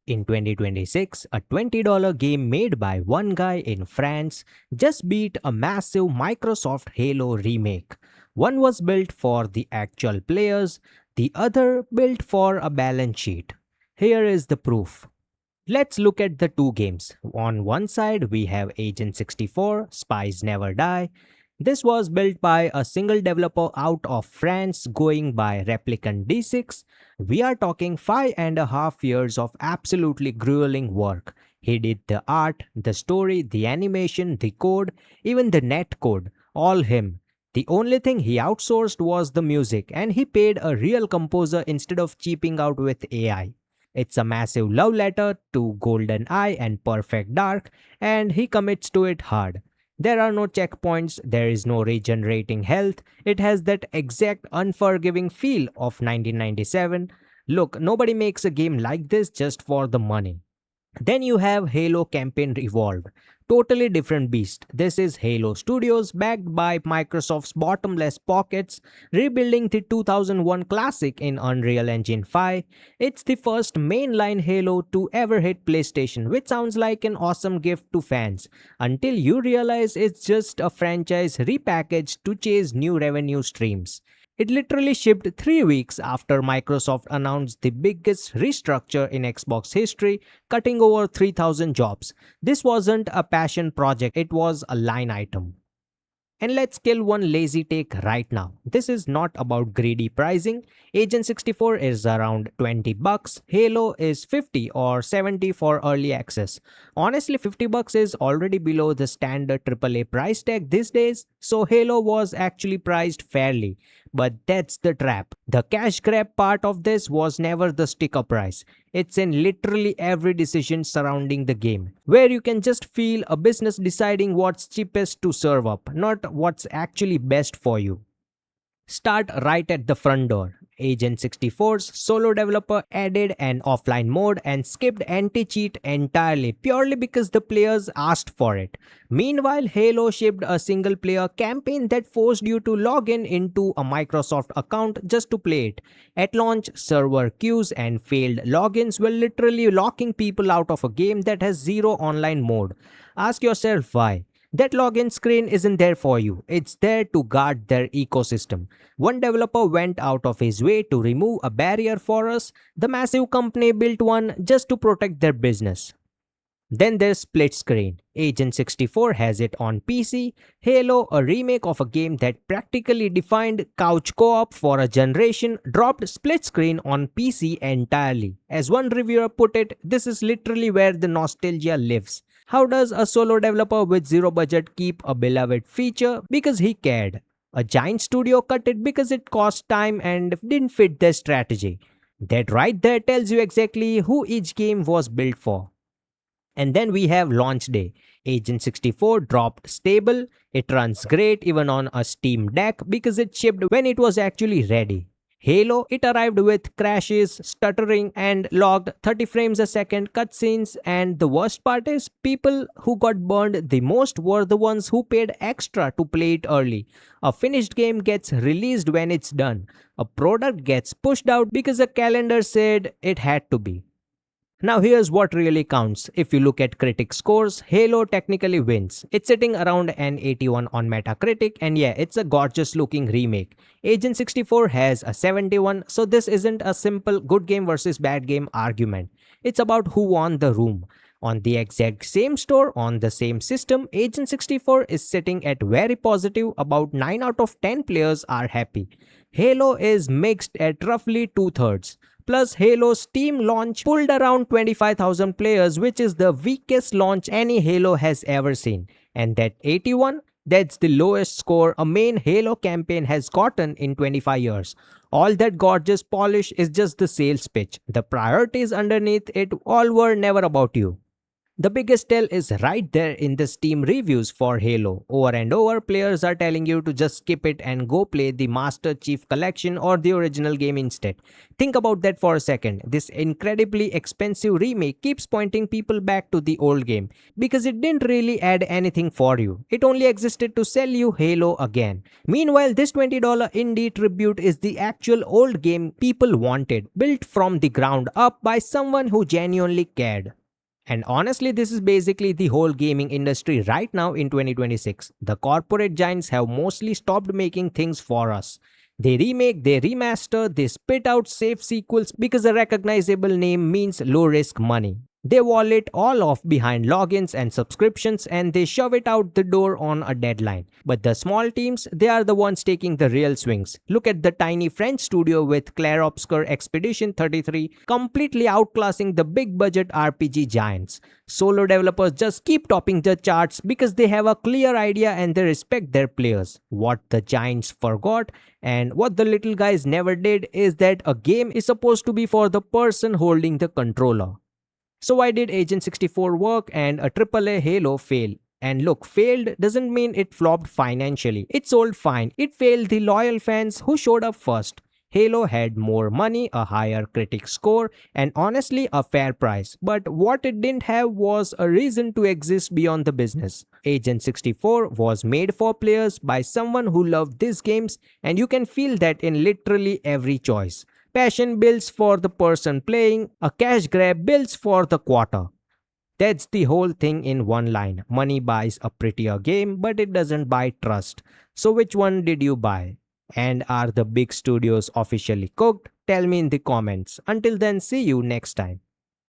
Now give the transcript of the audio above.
In 2026, a $20 game made by one guy in France just beat a massive Microsoft Halo remake. One was built for the actual players, the other built for a balance sheet. Here is the proof. Let's look at the two games. On one side, we have Agent 64, Spies Never Die. This was built by a single developer out of France going by Replicant D6. We are talking 5.5 years of absolutely grueling work. He did the art, the story, the animation, the code, even the net code. All him. The only thing he outsourced was the music, and he paid a real composer instead of cheaping out with AI. It's a massive love letter to GoldenEye and Perfect Dark, and he commits to it hard. There are no checkpoints, there is no regenerating health, it has that exact unforgiving feel of 1997. Look, nobody makes a game like this just for the money. Then you have Halo Campaign Evolved. Totally different beast. This is Halo Studios backed by Microsoft's bottomless pockets, rebuilding the 2001 classic in Unreal Engine 5. It's the first mainline Halo to ever hit PlayStation, which sounds like an awesome gift to fans, until you realize it's just a franchise repackaged to chase new revenue streams. It literally shipped 3 weeks after Microsoft announced the biggest restructure in Xbox history, cutting over 3,000 jobs. This wasn't a passion project, it was a line item. And let's kill one lazy take right now. This is not about greedy pricing. Agent 64 is around 20 bucks. Halo is 50 or 70 for early access. Honestly, 50 bucks is already below the standard AAA price tag these days, so Halo was actually priced fairly. But that's the trap. The cash grab part of this was never the sticker price. It's in literally every decision surrounding the game, where you can just feel a business deciding what's cheapest to serve up, not what's actually best for you. Start right at the front door. Agent 64's solo developer added an offline mode and skipped anti-cheat entirely purely because the players asked for it. Meanwhile, Halo shipped a single-player campaign that forced you to log in into a Microsoft account just to play it. At launch, server queues and failed logins were literally locking people out of a game that has zero online mode. Ask yourself why. That login screen isn't there for you. It's there to guard their ecosystem. One developer went out of his way to remove a barrier for us. The massive company built one just to protect their business. Then there's split screen. Agent 64 has it on PC. Halo, a remake of a game that practically defined couch co-op for a generation, dropped split screen on PC entirely. As one reviewer put it, this is literally where the nostalgia lives. How does a solo developer with zero budget keep a beloved feature? Because he cared. A giant studio cut it because it cost time and didn't fit their strategy. That right there tells you exactly who each game was built for. And then we have launch day. Agent 64 dropped stable. It runs great even on a Steam Deck because it shipped when it was actually ready. Halo, it arrived with crashes, stuttering, and logged 30 frames a second cutscenes, and the worst part is, people who got burned the most were the ones who paid extra to play it early. A finished game gets released when it's done. A product gets pushed out because a calendar said it had to be. Now here's what really counts. If you look at critic scores, Halo technically wins. It's sitting around an 81 on Metacritic, and yeah, it's a gorgeous looking remake. Agent 64 has a 71, so this isn't a simple good game versus bad game argument. It's about who won the room. On the exact same store, on the same system, Agent 64 is sitting at very positive, about 9 out of 10 players are happy. Halo is mixed at roughly 2/3. Plus, Halo's Steam launch pulled around 25,000 players, which is the weakest launch any Halo has ever seen. And that 81, that's the lowest score a main Halo campaign has gotten in 25 years. All that gorgeous polish is just the sales pitch. The priorities underneath it all were never about you. The biggest tell is right there in the Steam reviews for Halo. Over and over, players are telling you to just skip it and go play the Master Chief Collection or the original game instead. Think about that for a second. This incredibly expensive remake keeps pointing people back to the old game because it didn't really add anything for you. It only existed to sell you Halo again. Meanwhile, this $20 indie tribute is the actual old game people wanted, built from the ground up by someone who genuinely cared. And honestly, this is basically the whole gaming industry right now in 2026. The corporate giants have mostly stopped making things for us. They remake, they remaster, they spit out safe sequels because a recognizable name means low risk money. They wall it all off behind logins and subscriptions and they shove it out the door on a deadline. But the small teams, they are the ones taking the real swings. Look at the tiny French studio with Claire Obscure Expedition 33 completely outclassing the big budget RPG giants. Solo developers just keep topping the charts because they have a clear idea and they respect their players. What the giants forgot and what the little guys never did is that a game is supposed to be for the person holding the controller. So why did Agent 64 work and a AAA Halo fail? And look, failed doesn't mean it flopped financially. It sold fine. It failed the loyal fans who showed up first. Halo had more money, a higher critic score, and honestly a fair price. But what it didn't have was a reason to exist beyond the business. Agent 64 was made for players by someone who loved these games, and you can feel that in literally every choice. Passion builds for the person playing, a cash grab builds for the quarter. That's the whole thing in one line. Money buys a prettier game, but it doesn't buy trust. So which one did you buy? And are the big studios officially cooked? Tell me in the comments. Until then, see you next time.